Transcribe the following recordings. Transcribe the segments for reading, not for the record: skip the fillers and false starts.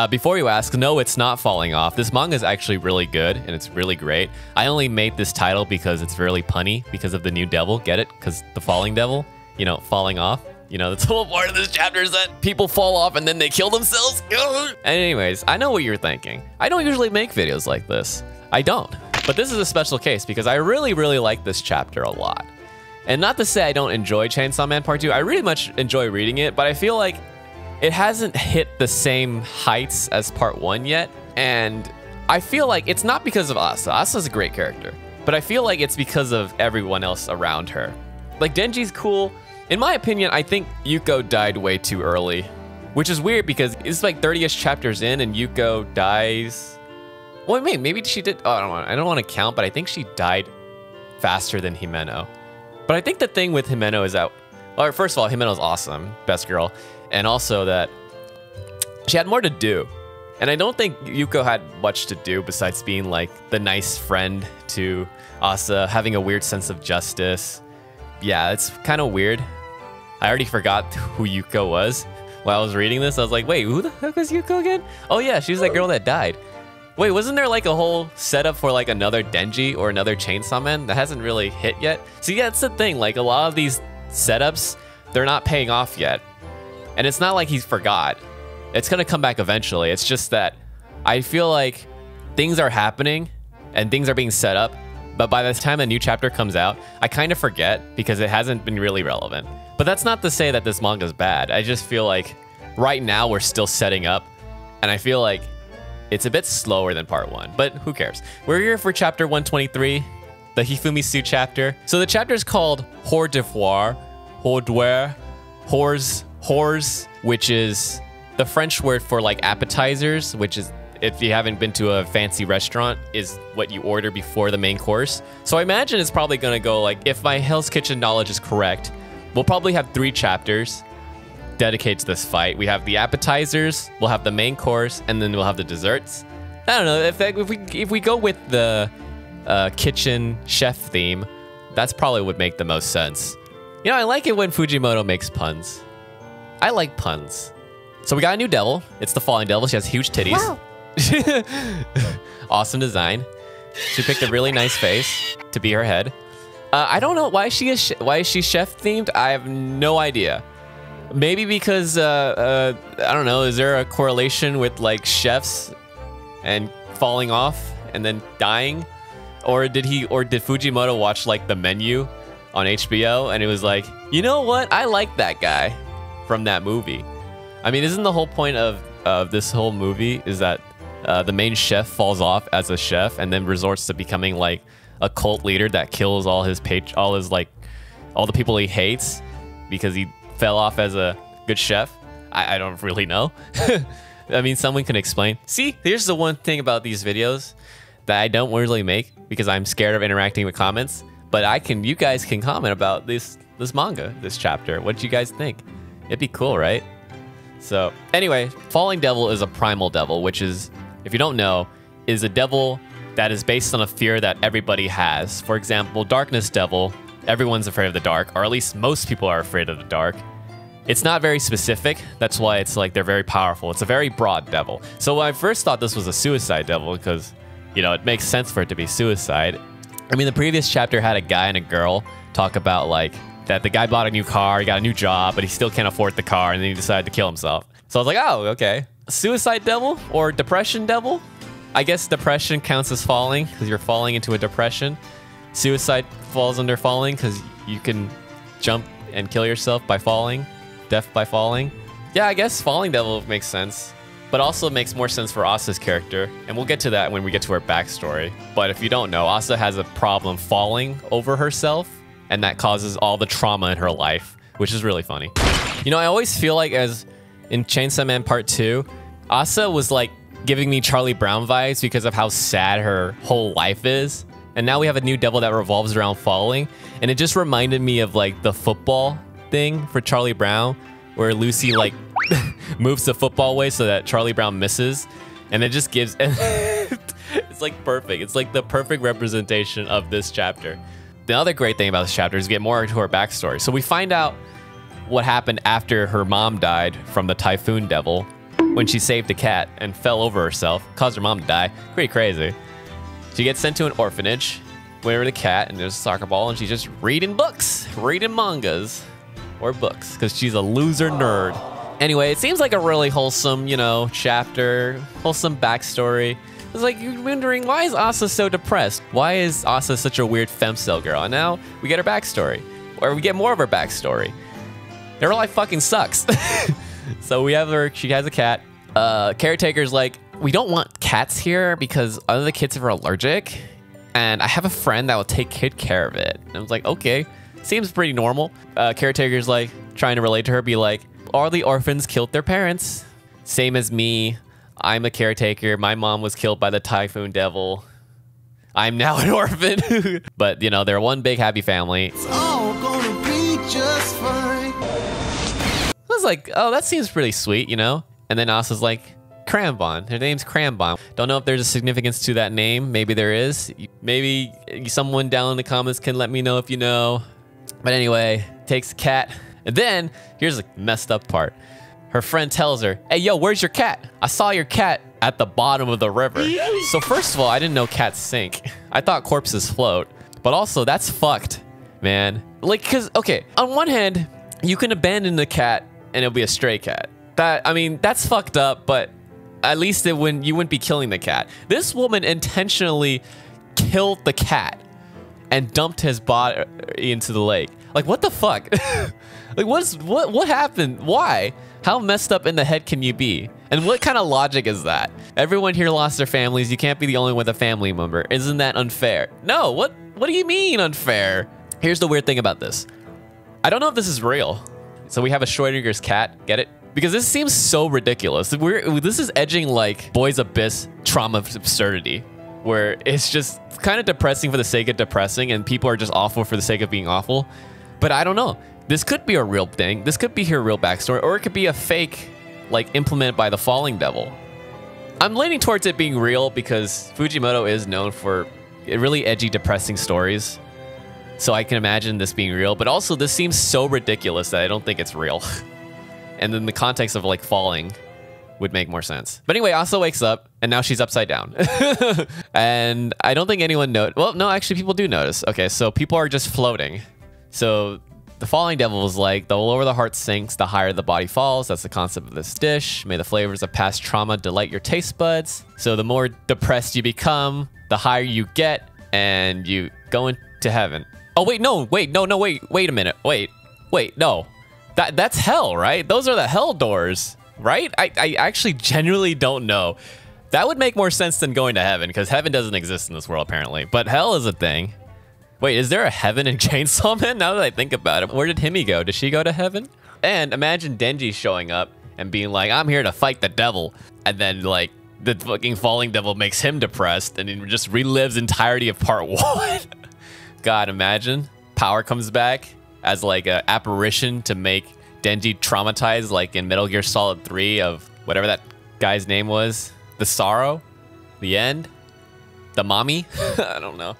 Before you ask, no, it's not falling off. This manga is actually really good, and it's really great. I only made this title because it's really punny because of the new devil. Get it? Because the falling devil, you know, falling off. You know, the whole part of this chapter is that people fall off and then they kill themselves. Anyways, I know what you're thinking. I don't usually make videos like this. I don't. But this is a special case because I really, really like this chapter a lot. And not to say I don't enjoy Chainsaw Man Part 2. I really much enjoy reading it, but I feel like it hasn't hit the same heights as Part 1 yet. And I feel like it's not because of Asa. Asa's a great character. But I feel like it's because of everyone else around her. Like, Denji's cool. In my opinion, I think Yuko died way too early. Which is weird because it's like 30-ish chapters in and Yuko dies. Well, maybe she did. Oh, I don't want to count, but I think she died faster than Himeno. But I think the thing with Himeno is that, well, first of all, Himeno's awesome, best girl. And also that she had more to do. And I don't think Yuko had much to do besides being like the nice friend to Asa, having a weird sense of justice. Yeah, it's kind of weird. I already forgot who Yuko was. While I was reading this, I was like, wait, who the heck was Yuko again? Oh yeah, she's that girl that died. Wait, wasn't there like a whole setup for like another Denji or another Chainsaw Man that hasn't really hit yet? So yeah, that's the thing. Like a lot of these setups, they're not paying off yet. And it's not like he forgot. It's gonna come back eventually. It's just that I feel like things are happening and things are being set up, but by the time a new chapter comes out, I kind of forget because it hasn't been really relevant. But that's not to say that this manga is bad. I just feel like right now we're still setting up, and I feel like it's a bit slower than Part 1, but who cares? We're here for chapter 123, the Hifumisu chapter. So the chapter is called Hors d'oeuvre, hors, which is the French word for like appetizers, which is, if you haven't been to a fancy restaurant, is what you order before the main course. So I imagine it's probably gonna go like, if my Hell's Kitchen knowledge is correct, we'll probably have 3 chapters dedicated to this fight. We have the appetizers, we'll have the main course, and then we'll have the desserts. I don't know, if we go with the kitchen chef theme, that's probably would make the most sense. You know, I like it when Fujimoto makes puns. I like puns. So we got a new devil. It's the falling devil. She has huge titties. Wow. Awesome design. She picked a really nice face to be her head. I don't know why she is chef themed. I have no idea. Maybe because I don't know. Is there a correlation with like chefs and falling off and then dying, or did Fujimoto watch like the menu on HBO and it was like, you know what? I like that guy from that movie. I mean, isn't the whole point of this whole movie is that the main chef falls off as a chef and then resorts to becoming like a cult leader that kills all the people he hates because he fell off as a good chef? I don't really know. I mean, someone can explain. See, here's the one thing about these videos that I don't really make because I'm scared of interacting with comments. But you guys can comment about this manga, this chapter. What do you guys think? It'd be cool, right? So anyway, Falling Devil is a primal devil, which is, if you don't know, is a devil that is based on a fear that everybody has. For example, Darkness Devil, everyone's afraid of the dark, or at least most people are afraid of the dark. It's not very specific. That's why it's like they're very powerful. It's a very broad devil. So I first thought this was a suicide devil because, you know, it makes sense for it to be suicide. I mean, the previous chapter had a guy and a girl talk about like that the guy bought a new car, he got a new job, but he still can't afford the car, and then he decided to kill himself. So I was like, oh, okay. Suicide devil or depression devil? I guess depression counts as falling because you're falling into a depression. Suicide falls under falling because you can jump and kill yourself by falling. Death by falling. Yeah, I guess Falling Devil makes sense. But also makes more sense for Asa's character. And we'll get to that when we get to her backstory. But if you don't know, Asa has a problem falling over herself. And that causes all the trauma in her life, which is really funny. You know, I always feel like as in Chainsaw Man Part 2, Asa was like giving me Charlie Brown vibes because of how sad her whole life is. And now we have a new devil that revolves around falling. And it just reminded me of like the football thing for Charlie Brown, where Lucy like moves the football away so that Charlie Brown misses. And it just gives, it's like perfect. It's like the perfect representation of this chapter. The other great thing about this chapter is get more into her backstory. So we find out what happened after her mom died from the Typhoon Devil. when she saved a cat and fell over herself, caused her mom to die. Pretty crazy. She gets sent to an orphanage with a cat, and there's a soccer ball, and she's just reading books, reading mangas or books, because she's a loser nerd. Anyway, it seems like a really wholesome, you know, chapter, wholesome backstory. It's like you're wondering, why is Asa so depressed? Why is Asa such a weird femcel girl? And now we get her backstory, or we get more of her backstory. Her life fucking sucks. So we have her, she has a cat. Caretaker's like, we don't want cats here because other the kids are allergic. And I have a friend that will take good care of it. And I was like, okay, seems pretty normal. Caretaker's like, trying to relate to her, be like, all the orphans killed their parents. Same as me. I'm a caretaker. My mom was killed by the typhoon devil. I'm now an orphan. But, you know, they're one big happy family. It's all gonna be just fine. I was like, oh, that seems pretty sweet, you know? And then Asa's like, Crambon. Her name's Crambon. Don't know if there's a significance to that name. Maybe there is. Maybe someone down in the comments can let me know if you know. But anyway, takes the cat. And then, here's the messed up part. Her friend tells her, hey, yo, where's your cat? I saw your cat at the bottom of the river. So first of all, I didn't know cats sink. I thought corpses float. But also, that's fucked, man. Like, because, okay, on one hand, you can abandon the cat and it'll be a stray cat. I mean, that's fucked up, but at least you wouldn't be killing the cat. This woman intentionally killed the cat and dumped his body into the lake. Like, what the fuck? Like, what happened? Why? How messed up in the head can you be? And what kind of logic is that? Everyone here lost their families. You can't be the only one with a family member. Isn't that unfair? No, what do you mean unfair? Here's the weird thing about this. I don't know if this is real. So we have a Schrodinger's cat, get it? Because this seems so ridiculous. This is edging like Boys Abyss trauma absurdity, where it's just kind of depressing for the sake of depressing and people are just awful for the sake of being awful. But I don't know. This could be a real thing. This could be her real backstory, or it could be a fake, like, implemented by the Falling Devil. I'm leaning towards it being real because Fujimoto is known for really edgy, depressing stories. So I can imagine this being real, but also this seems so ridiculous that I don't think it's real. And then the context of, like, falling would make more sense. But anyway, Asa wakes up, and now she's upside down. And I don't think anyone noticed. Well, no, actually, people do notice. Okay, so people are just floating. So the Falling Devil is like, the lower the heart sinks, the higher the body falls. That's the concept of this dish. May the flavors of past trauma delight your taste buds. So the more depressed you become, the higher you get, and you go into heaven. Oh, wait, no, wait a minute. Wait, no. That's hell, right? Those are the hell doors, right? I actually genuinely don't know. That would make more sense than going to heaven, because heaven doesn't exist in this world, apparently. But hell is a thing. Wait, is there a heaven in Chainsaw Man? Now that I think about it, where did Himi go? Did she go to heaven? And imagine Denji showing up and being like, I'm here to fight the devil. And then, like, the fucking Falling Devil makes him depressed and he just relives entirety of part 1. God, imagine. Power comes back as, like, an apparition to make Denji traumatized, like in Metal Gear Solid 3 of whatever that guy's name was. The Sorrow? The End? The Mommy? I don't know.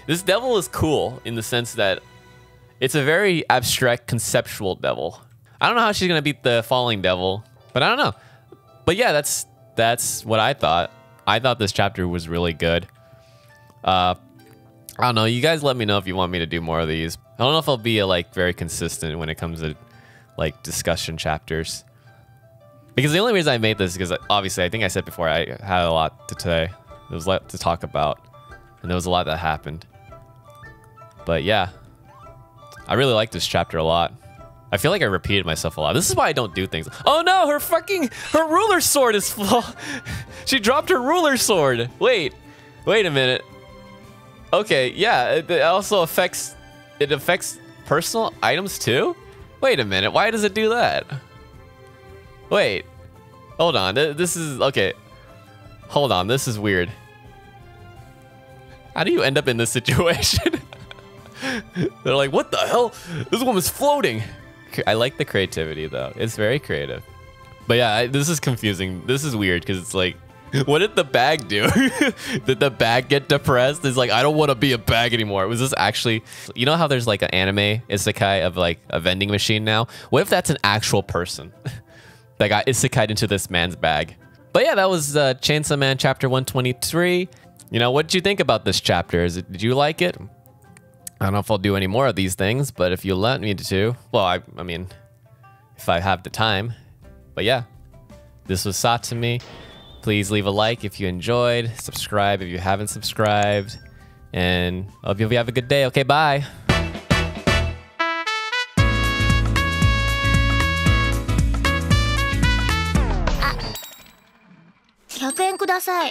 This devil is cool in the sense that it's a very abstract, conceptual devil. I don't know how she's gonna beat the Falling Devil, but I don't know. But yeah, that's what I thought. I thought this chapter was really good. I don't know. You guys let me know if you want me to do more of these. I don't know if I'll be like very consistent when it comes to like discussion chapters. Because the only reason I made this is because obviously I think I said before I had a lot to say. There was a lot to talk about, and there was a lot that happened. But yeah, I really like this chapter a lot. I feel like I repeated myself a lot. This is why I don't do things. Oh no, her ruler sword is full. She dropped her ruler sword. Wait a minute. Okay, yeah, it also affects personal items too? Wait a minute, why does it do that? Wait, hold on, this is, okay. Hold on, this is weird. How do you end up in this situation? They're like, what the hell? This woman's floating. I like the creativity though. It's very creative. But yeah, this is confusing. This is weird because it's like, what did the bag do? Did the bag get depressed? It's like, I don't want to be a bag anymore. Was this actually, you know how there's like an anime isekai of like a vending machine now? What if that's an actual person? that got isekai'd into this man's bag. But yeah, that was Chainsaw Man chapter 123. You know, what did you think about this chapter? Did you like it? I don't know if I'll do any more of these things, but if you let me to, well, I mean, if I have the time. But yeah, this was Satumi. Please leave a like if you enjoyed. Subscribe if you haven't subscribed. And I hope you have a good day. Okay, bye. 100円ください。